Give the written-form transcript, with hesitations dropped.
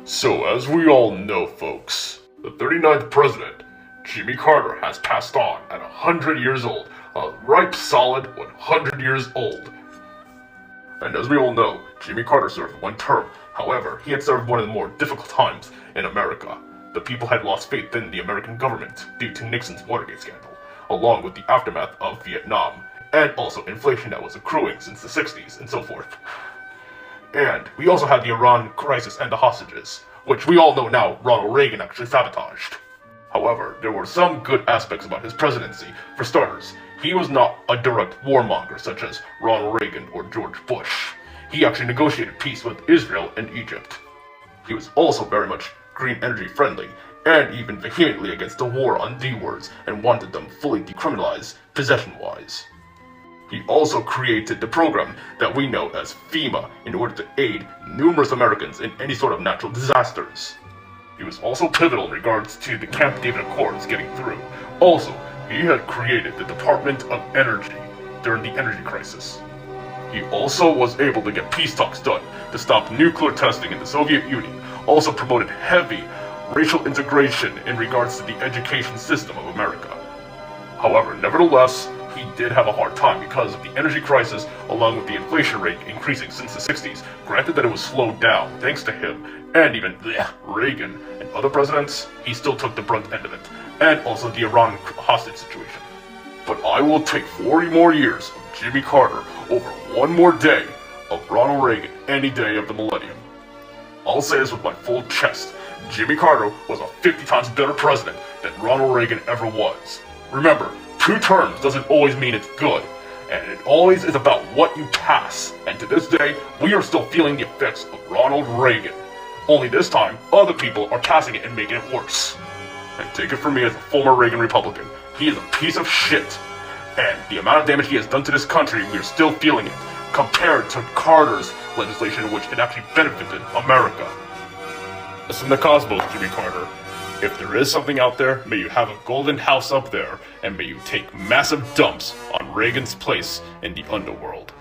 So, as we all know, folks, the 39th president, Jimmy Carter, has passed on at 100 years old, a ripe, solid 100 years old. And as we all know, Jimmy Carter served one term. However, he had served one of the more difficult times in America. The people had lost faith in the American government due to Nixon's Watergate scandal, along with the aftermath of Vietnam, and also inflation that was accruing since the 60s and so forth. And we also had the Iran crisis and the hostages, which we all know now Ronald Reagan actually sabotaged. However, there were some good aspects about his presidency. For starters, he was not a direct warmonger such as Ronald Reagan or George Bush. He actually negotiated peace with Israel and Egypt. He was also very much green energy friendly, and even vehemently against the war on D-words and wanted them fully decriminalized possession-wise. He also created the program that we know as FEMA in order to aid numerous Americans in any sort of natural disasters. He was also pivotal in regards to the Camp David Accords getting through. Also, he had created the Department of Energy during the energy crisis. He also was able to get peace talks done to stop nuclear testing in the Soviet Union, also promoted heavy racial integration in regards to the education system of America. However, nevertheless, he did have a hard time because of the energy crisis along with the inflation rate increasing since the 60s. Granted that it was slowed down thanks to him and even Reagan and other presidents, he still took the brunt end of it, and also the Iran hostage situation. But I will take 40 more years of Jimmy Carter over one more day of Ronald Reagan any day of the millennium. I'll say this with my full chest. Jimmy Carter was a 50 times better president than Ronald Reagan ever was. Remember, 2 terms doesn't always mean it's good, and it always is about what you pass. And to this day, we are still feeling the effects of Ronald Reagan. Only this time, other people are passing it and making it worse. And take it from me as a former Reagan Republican, he is a piece of shit. And the amount of damage he has done to this country, we are still feeling it, compared to Carter's legislation in which it actually benefited America. Listen to Cosmos, Jimmy Carter. If there is something out there, may you have a golden house up there, and may you take massive dumps on Reagan's place in the underworld.